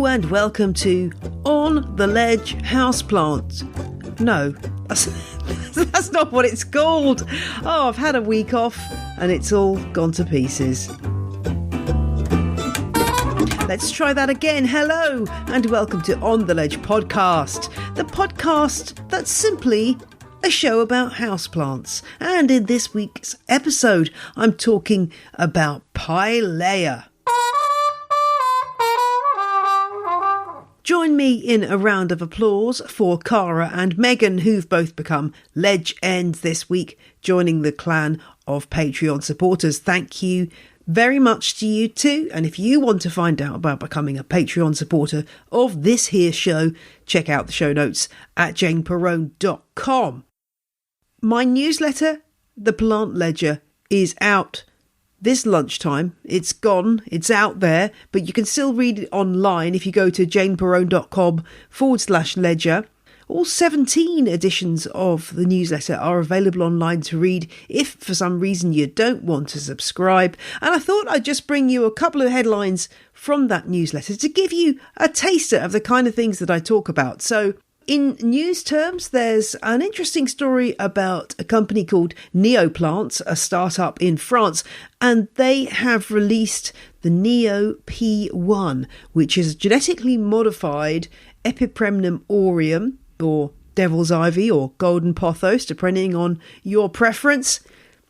And welcome to On the Ledge Houseplants. No, that's not what it's called. Oh, I've had a week off and it's all gone to pieces. Let's try that again. Hello and welcome to On the Ledge Podcast, the podcast that's simply a show about houseplants. And in this week's episode, I'm talking about Pilea. Join me in a round of applause for Cara and Megan, who've both become Ledge Ends this week, joining the clan of Patreon supporters. Thank you very much to you too. And if you want to find out about becoming a Patreon supporter of this here show, check out the show notes at janeperrone.com. My newsletter, The Plant Ledger, is out this lunchtime. It's gone, it's out there, but you can still read it online if you go to janeperrone.com/ledger. All 17 editions of the newsletter are available online to read if for some reason you don't want to subscribe. And I thought I'd just bring you a couple of headlines from that newsletter to give you a taster of the kind of things that I talk about. So in news terms, there's an interesting story about a company called Neoplants, a startup in France, and they have released the Neo P1, which is a genetically modified Epipremnum aureum, or devil's ivy, or golden pothos, depending on your preference.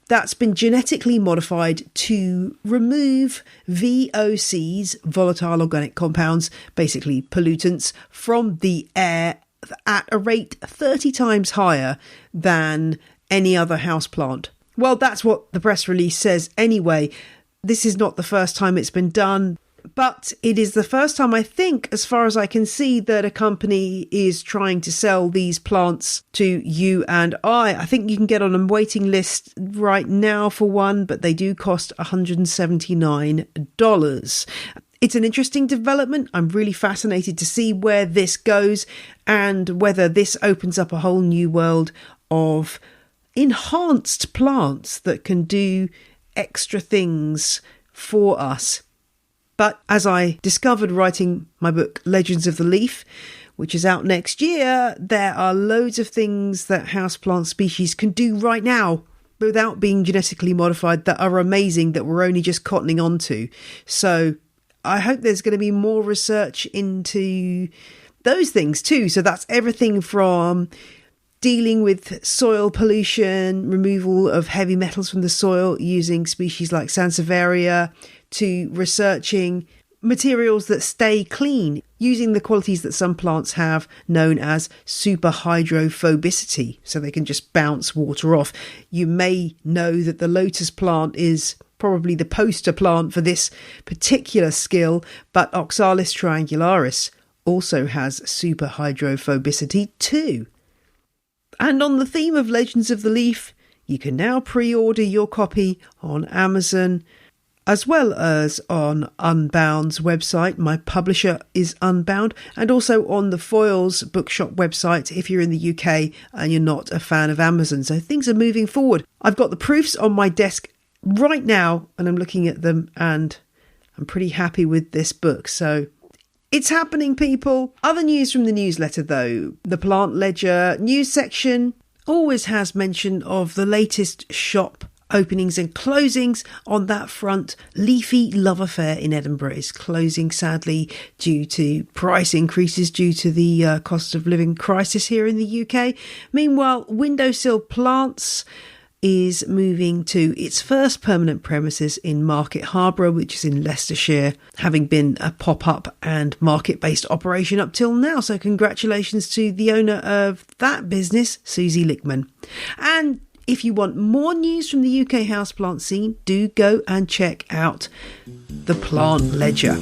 That's been genetically modified to remove VOCs, volatile organic compounds, basically pollutants, from the air at a rate 30 times higher than any other houseplant. Well, that's what the press release says anyway. This is not the first time it's been done, but it is the first time, I think, as far as I can see, that a company is trying to sell these plants to you and I. I think you can get on a waiting list right now for one, but they do cost $179. It's an interesting development. I'm really fascinated to see where this goes and whether this opens up a whole new world of enhanced plants that can do extra things for us. But as I discovered writing my book, Legends of the Leaf, which is out next year, there are loads of things that houseplant species can do right now without being genetically modified that are amazing, that we're only just cottoning onto. So I hope there's going to be more research into those things too. So that's everything from dealing with soil pollution, removal of heavy metals from the soil using species like Sansevieria, to researching materials that stay clean using the qualities that some plants have known as superhydrophobicity, so they can just bounce water off. You may know that the lotus plant is probably the poster plant for this particular skill, but Oxalis triangularis also has superhydrophobicity too. And on the theme of Legends of the Leaf, you can now pre-order your copy on Amazon, as well as on Unbound's website. My publisher is Unbound, and also on the Foyles Bookshop website if you're in the UK and you're not a fan of Amazon. So things are moving forward. I've got the proofs on my desk right now and I'm looking at them and I'm pretty happy with this book. So it's happening, people. Other news from the newsletter though. The Plant Ledger news section always has mention of the latest shop openings and closings. On that front, Leafy Love Affair in Edinburgh is closing, sadly, due to price increases due to the cost of living crisis here in the UK. Meanwhile, Windowsill Plants is moving to its first permanent premises in Market Harborough, which is in Leicestershire, having been a pop-up and market-based operation up till now. So congratulations to the owner of that business, Susie Lickman. And if you want more news from the UK houseplant scene, do go and check out the Plant Ledger.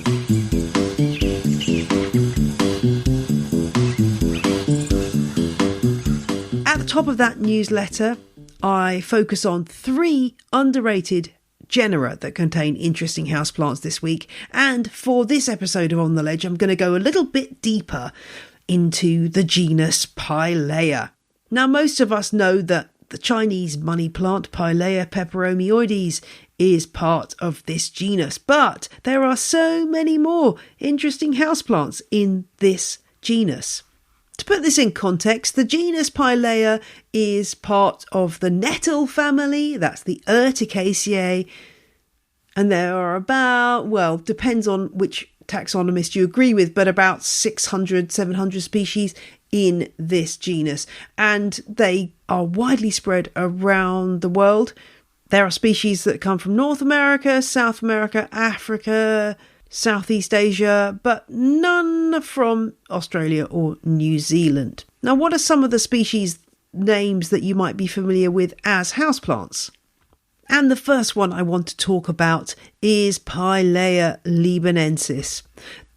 At the top of that newsletter, I focus on 3 underrated genera that contain interesting houseplants this week. And for this episode of On the Ledge, I'm going to go a little bit deeper into the genus Pilea. Now, most of us know that the Chinese money plant Pilea peperomioides is part of this genus, but there are so many more interesting houseplants in this genus. To put this in context, the genus Pilea is part of the nettle family, that's the Urticaceae, and there are about, well, depends on which taxonomist you agree with, but about 600, 700 species in this genus, and they are widely spread around the world. There are species that come from North America, South America, Africa, Southeast Asia, but none from Australia or New Zealand. Now, what are some of the species names that you might be familiar with as houseplants? And the first one I want to talk about is Pilea libanensis.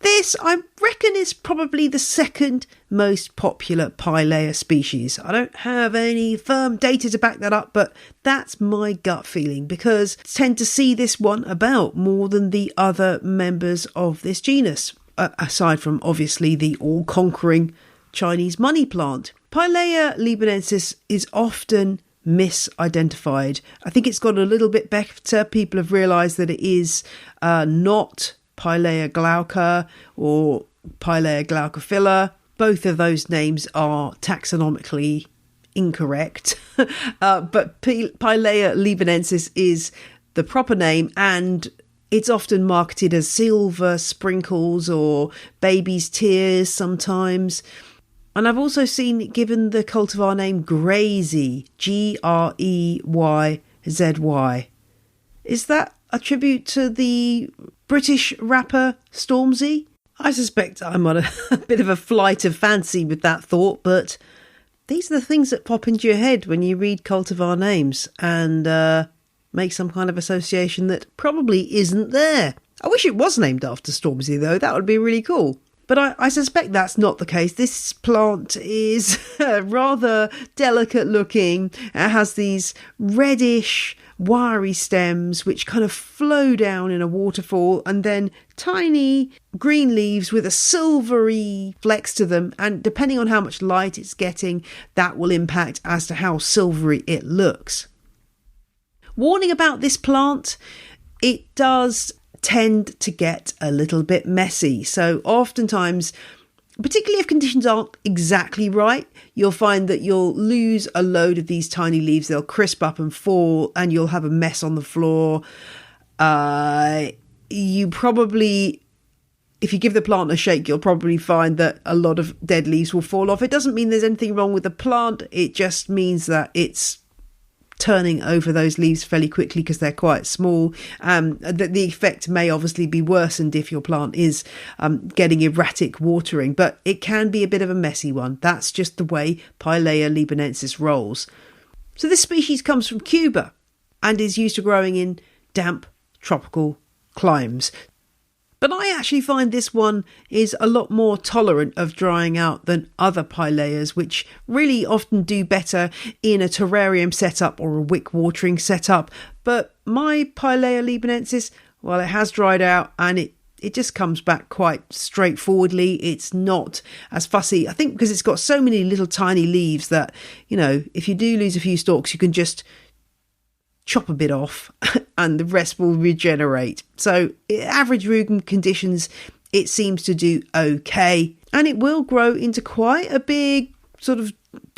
This, I reckon, is probably the second most popular Pilea species. I don't have any firm data to back that up, but that's my gut feeling, because I tend to see this one about more than the other members of this genus, aside from obviously the all-conquering Chinese money plant. Pilea libanensis is often misidentified. I think it's got a little bit better. People have realised that it is not Pilea glauca or Pilea glaucophylla. Both of those names are taxonomically incorrect, but Pilea libanensis is the proper name, and it's often marketed as silver sprinkles or baby's tears sometimes. And I've also seen it given the cultivar name Greyzy, Greyzy. Is that a tribute to the British rapper Stormzy? I suspect I'm on a bit of a flight of fancy with that thought, but these are the things that pop into your head when you read cultivar names and make some kind of association that probably isn't there. I wish it was named after Stormzy, though. That would be really cool. But I suspect that's not the case. This plant is rather delicate looking. It has these reddish, wiry stems which kind of flow down in a waterfall, and then tiny green leaves with a silvery flecks to them. And depending on how much light it's getting, that will impact as to how silvery it looks. Warning about this plant, it does tend to get a little bit messy. So oftentimes, particularly if conditions aren't exactly right, you'll find that you'll lose a load of these tiny leaves. They'll crisp up and fall, and you'll have a mess on the floor. You probably, if you give the plant a shake, you'll probably find that a lot of dead leaves will fall off. It doesn't mean there's anything wrong with the plant. It just means that it's turning over those leaves fairly quickly because they're quite small. The effect may obviously be worsened if your plant is getting erratic watering, but it can be a bit of a messy one. That's just the way Pilea libanensis rolls. So this species comes from Cuba and is used to growing in damp tropical climes. But I actually find this one is a lot more tolerant of drying out than other Pileas, which really often do better in a terrarium setup or a wick watering setup. But my Pilea libanensis, well, it has dried out and it just comes back quite straightforwardly. It's not as fussy. I think because it's got so many little tiny leaves that, you know, if you do lose a few stalks, you can just chop a bit off and the rest will regenerate. So average room conditions, it seems to do okay, and it will grow into quite a big sort of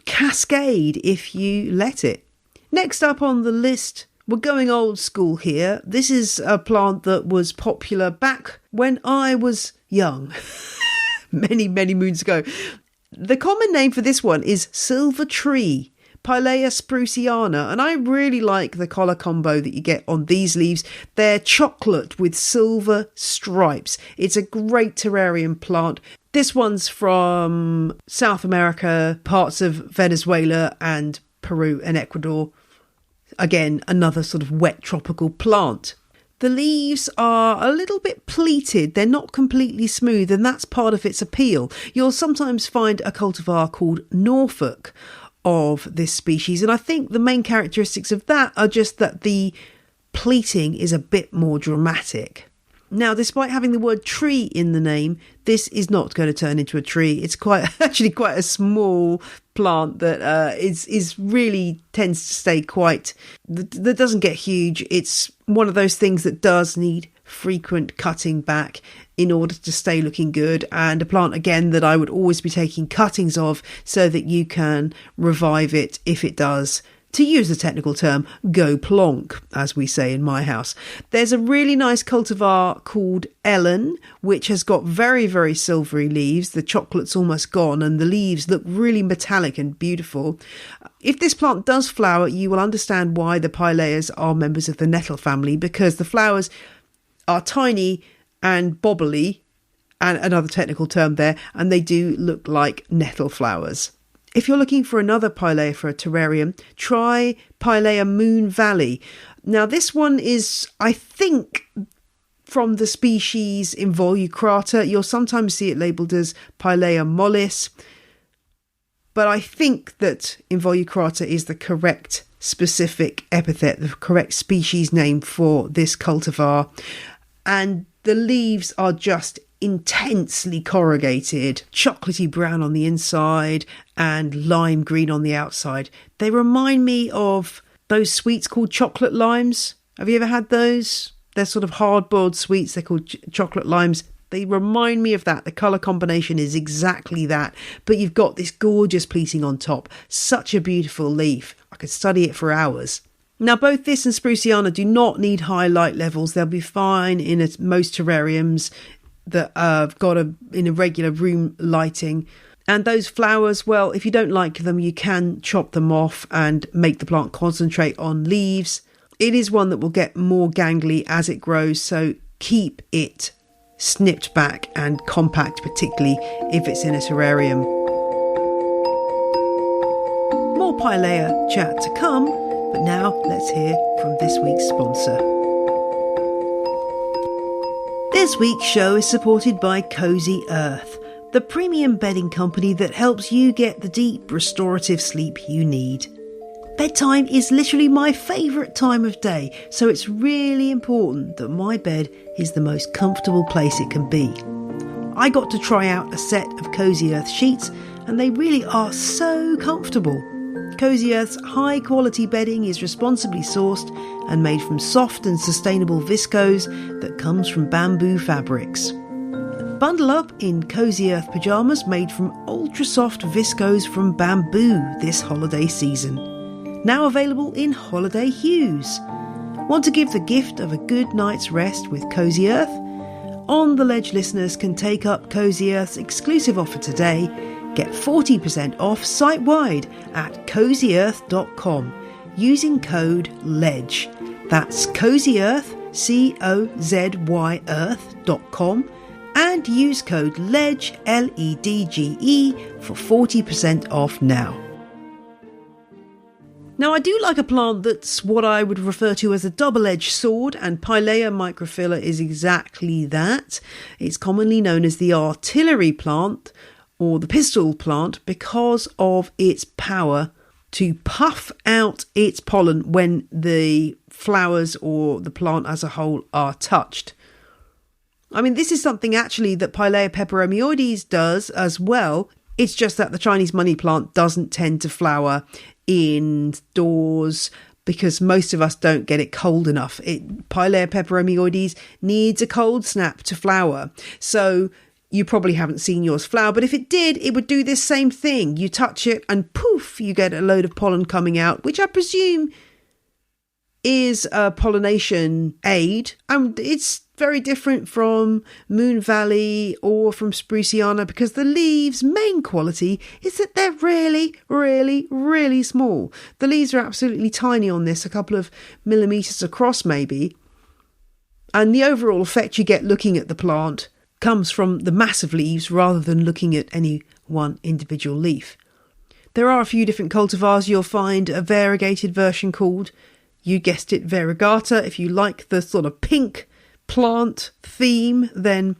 cascade if you let it. Next up on the list, we're going old school here. This is a plant that was popular back when I was young, many moons ago. The common name for this one is silver tree, Pilea spruciana, and I really like the colour combo that you get on these leaves. They're chocolate with silver stripes. It's a great terrarium plant. This one's from South America, parts of Venezuela and Peru and Ecuador. Again, another sort of wet tropical plant. The leaves are a little bit pleated. They're not completely smooth, and that's part of its appeal. You'll sometimes find a cultivar called Norfolk of this species, and I think the main characteristics of that are just that the pleating is a bit more dramatic. Now, despite having the word tree in the name, this is not going to turn into a tree. It's actually quite a small plant that is really tends to stay that doesn't get huge. It's one of those things that does need frequent cutting back in order to stay looking good, and a plant again that I would always be taking cuttings of so that you can revive it if it does, to use the technical term, go plonk, as we say in my house. There's a really nice cultivar called Ellen, which has got very, very silvery leaves. The chocolate's almost gone and the leaves look really metallic and beautiful. If this plant does flower, you will understand why the Pileas are members of the nettle family, because the flowers are tiny and bobbly, and another technical term there, and they do look like nettle flowers. If you're looking for another Pilea for a terrarium, try Pilea Moon Valley. Now, this one is, I think, from the species Involucrata. You'll sometimes see it labelled as Pilea mollis, but I think that Involucrata is the correct specific epithet, the correct species name for this cultivar. And the leaves are just intensely corrugated, chocolatey brown on the inside and lime green on the outside. They remind me of those sweets called chocolate limes. Have you ever had those? They're sort of hard-boiled sweets. They're called chocolate limes. They remind me of that. The colour combination is exactly that. But you've got this gorgeous pleating on top. Such a beautiful leaf. I could study it for hours. Now, both this and Spruciana do not need high light levels. They'll be fine in most terrariums that have got in a regular room lighting. And those flowers, well, if you don't like them, you can chop them off and make the plant concentrate on leaves. It is one that will get more gangly as it grows, so keep it snipped back and compact, particularly if it's in a terrarium. More Pilea chat to come, but now let's hear from this week's sponsor. This week's show is supported by Cozy Earth, the premium bedding company that helps you get the deep restorative sleep you need. Bedtime is literally my favourite time of day, so it's really important that my bed is the most comfortable place it can be. I got to try out a set of Cozy Earth sheets and they really are so comfortable. Cozy Earth's high quality bedding is responsibly sourced and made from soft and sustainable viscose that comes from bamboo fabrics. Bundle up in Cozy Earth pyjamas made from ultra soft viscose from bamboo this holiday season. Now available in holiday hues. Want to give the gift of a good night's rest with Cozy Earth? On the Ledge listeners can take up Cozy Earth's exclusive offer today. Get 40% off site-wide at cozyearth.com using code LEDGE. That's Cozy Earth, COZY Earth.com, and use code LEDGE, LEDGE, for 40% off now. Now, I do like a plant that's what I would refer to as a double-edged sword, and Pilea microphylla is exactly that. It's commonly known as the artillery plant, or the pistol plant, because of its power to puff out its pollen when the flowers or the plant as a whole are touched. I mean, this is something actually that Pilea peperomioides does as well. It's just that the Chinese money plant doesn't tend to flower indoors because most of us don't get it cold enough. Pilea peperomioides needs a cold snap to flower. So you probably haven't seen yours flower, but if it did, it would do this same thing. You touch it and poof, you get a load of pollen coming out, which I presume is a pollination aid. And it's very different from Moon Valley or from Spruciana because the leaves' main quality is that they're really, really, really small. The leaves are absolutely tiny on this, a couple of millimetres across maybe. And the overall effect you get looking at the plant comes from the massive leaves rather than looking at any one individual leaf. There are a few different cultivars. You'll find a variegated version called, you guessed it, variegata. If you like the sort of pink plant theme, then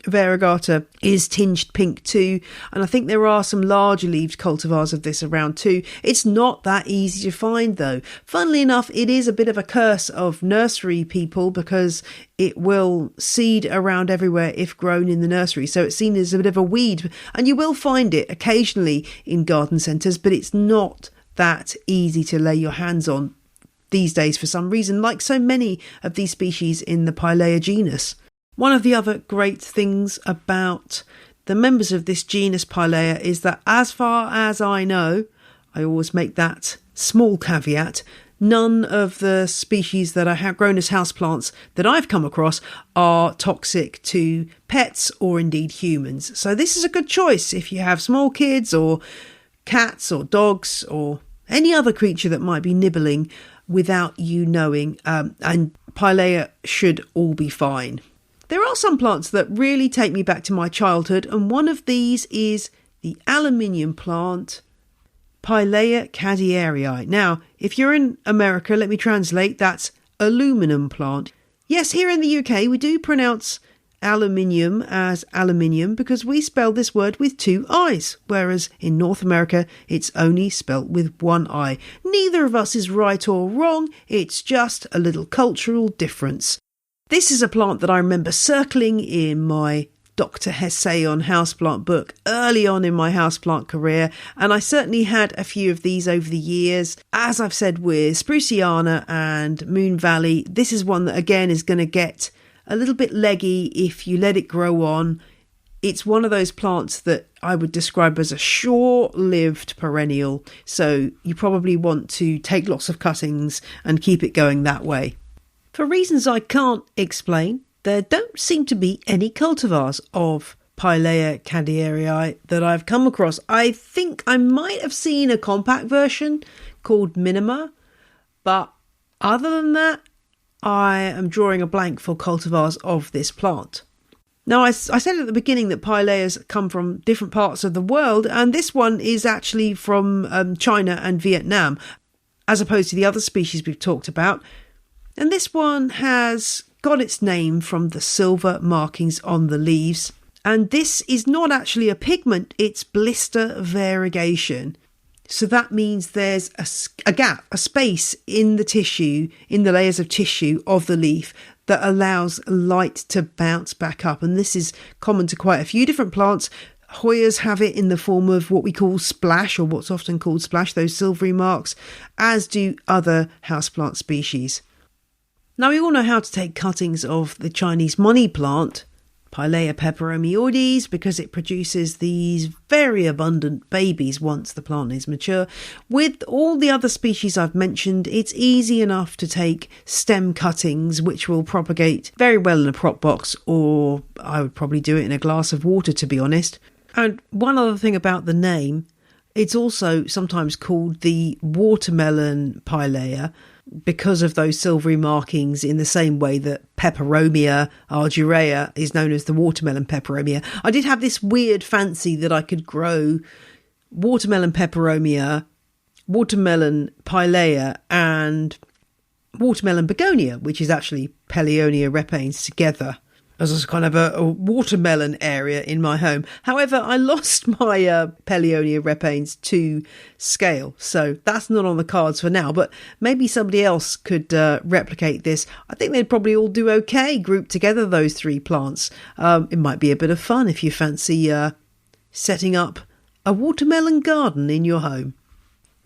variegata is tinged pink too, and I think there are some larger leaved cultivars of this around too. It's not that easy to find though. Funnily enough, it is a bit of a curse of nursery people because it will seed around everywhere if grown in the nursery, so it's seen as a bit of a weed, and you will find it occasionally in garden centres, but it's not that easy to lay your hands on these days for some reason, like so many of these species in the Pilea genus. One of the other great things about the members of this genus Pilea is that, as far as I know, I always make that small caveat, none of the species that are grown as houseplants that I've come across are toxic to pets or indeed humans. So this is a good choice if you have small kids or cats or dogs or any other creature that might be nibbling without you knowing, and Pilea should all be fine. There are some plants that really take me back to my childhood, and one of these is the aluminium plant, Pilea cadierii. Now, if you're in America, let me translate, that's aluminum plant. Yes, here in the UK, we do pronounce aluminium as aluminium because we spell this word with two I's, whereas in North America, it's only spelt with one I. Neither of us is right or wrong, it's just a little cultural difference. This is a plant that I remember circling in my Dr. Hesse on houseplant book early on in my houseplant career, and I certainly had a few of these over the years. As I've said with Spruciana and Moon Valley, this is one that again is going to get a little bit leggy if you let it grow on. It's one of those plants that I would describe as a short-lived perennial, so you probably want to take lots of cuttings and keep it going that way. For reasons I can't explain, there don't seem to be any cultivars of Pilea cadierii that I've come across. I think I might have seen a compact version called Minima, but other than that, I am drawing a blank for cultivars of this plant. Now, I said at the beginning that Pileas come from different parts of the world, and this one is actually from China and Vietnam, as opposed to the other species we've talked about. And this one has got its name from the silver markings on the leaves. And this is not actually a pigment, it's blister variegation. So that means there's a gap, a space in the tissue, in the layers of tissue of the leaf that allows light to bounce back up. And this is common to quite a few different plants. Hoyas have it in the form of what we call splash, or what's often called splash, those silvery marks, as do other houseplant species. Now, we all know how to take cuttings of the Chinese money plant, Pilea peperomioides, because it produces these very abundant babies once the plant is mature. With all the other species I've mentioned, it's easy enough to take stem cuttings, which will propagate very well in a prop box, or I would probably do it in a glass of water, to be honest. And one other thing about the name, it's also sometimes called the watermelon Pilea, because of those silvery markings, in the same way that Peperomia argyrea is known as the watermelon peperomia. I did have this weird fancy that I could grow watermelon peperomia, watermelon Pilea and watermelon begonia, which is actually Peleonia repens, together as a kind of a watermelon area in my home. However, I lost my Peleonia repens to scale, so that's not on the cards for now, but maybe somebody else could replicate this. I think they'd probably all do okay, grouped together, those three plants. It might be a bit of fun if you fancy setting up a watermelon garden in your home.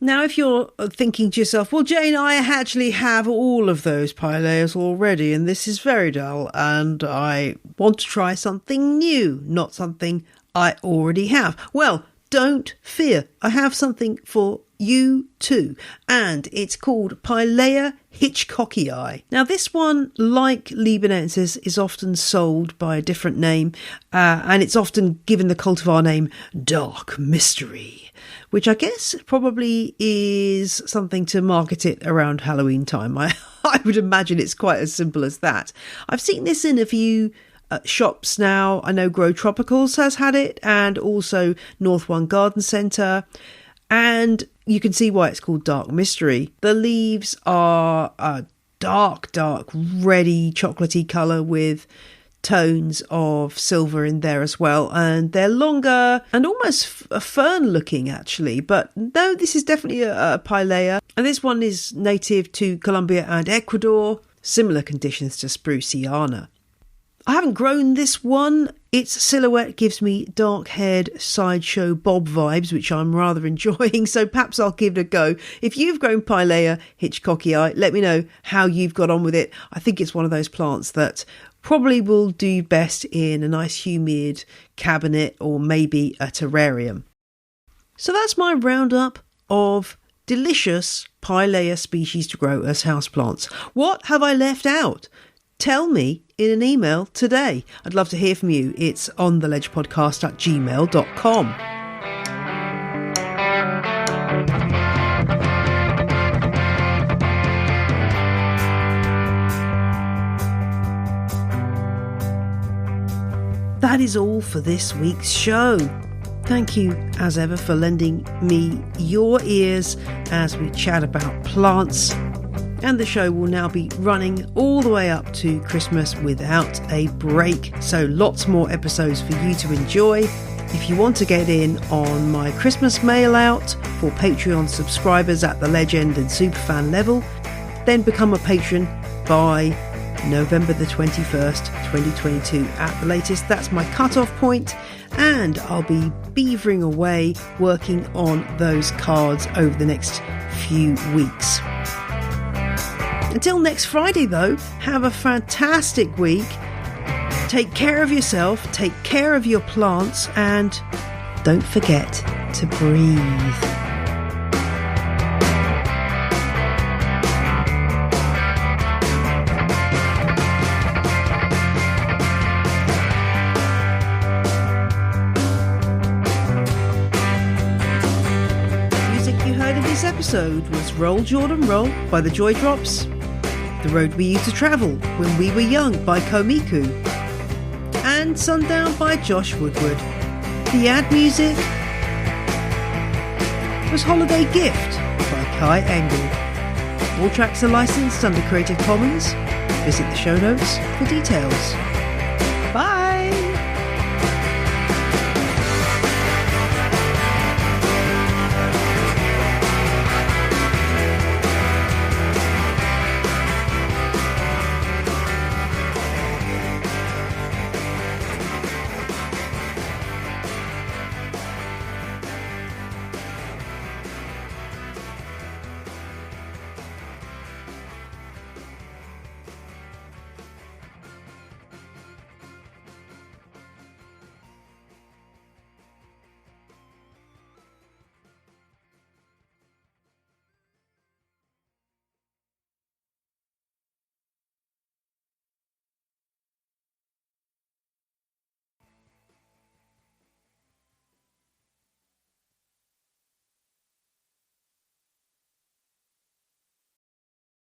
Now, if you're thinking to yourself, well, Jane, I actually have all of those Pileas already, and this is very dull, and I want to try something new, not something I already have. Well, don't fear. I have something for you too, and it's called Pilea hitchcockii. Now, this one, like Libanensis, is often sold by a different name, and it's often given the cultivar name Dark Mystery, which I guess probably is something to market it around Halloween time. I would imagine it's quite as simple as that. I've seen this in a few shops now. I know Grow Tropicals has had it, and also North One Garden Centre. And you can see why it's called Dark Mystery. The leaves are a dark, reddy, chocolatey colour with tones of silver in there as well, and they're longer and almost fern looking actually, but no, this is definitely a Pilea, and this one is native to Colombia and Ecuador, similar conditions to Spruciana. I haven't grown this one. Its silhouette gives me dark-haired sideshow Bob vibes, which I'm rather enjoying, so perhaps I'll give it a go. If you've grown Pilea hitchcockii, let me know how you've got on with it. I think it's one of those plants that probably will do best in a nice humid cabinet or maybe a terrarium. So that's my roundup of delicious Pilea species to grow as houseplants. What have I left out? Tell me in an email today. I'd love to hear from you. It's ontheledgepodcast@gmail.com. That is all for this week's show. Thank you, as ever, for lending me your ears as we chat about plants. And the show will now be running all the way up to Christmas without a break. So lots more episodes for you to enjoy. If you want to get in on my Christmas mail out for Patreon subscribers at the Legend and Superfan level, then become a patron by November the 21st, 2022 at the latest. That's my cut-off point, and I'll be beavering away working on those cards over the next few weeks. Until next Friday, though, have a fantastic week. Take care of yourself, take care of your plants, and don't forget to breathe. Music you heard in this episode was Roll Jordan Roll by the Joy Drops, The Road We Used to Travel When We Were Young by Komiku, and Sundown by Josh Woodward. The ad music was Holiday Gift by Kai Engel. All tracks are licensed under Creative Commons. Visit the show notes for details.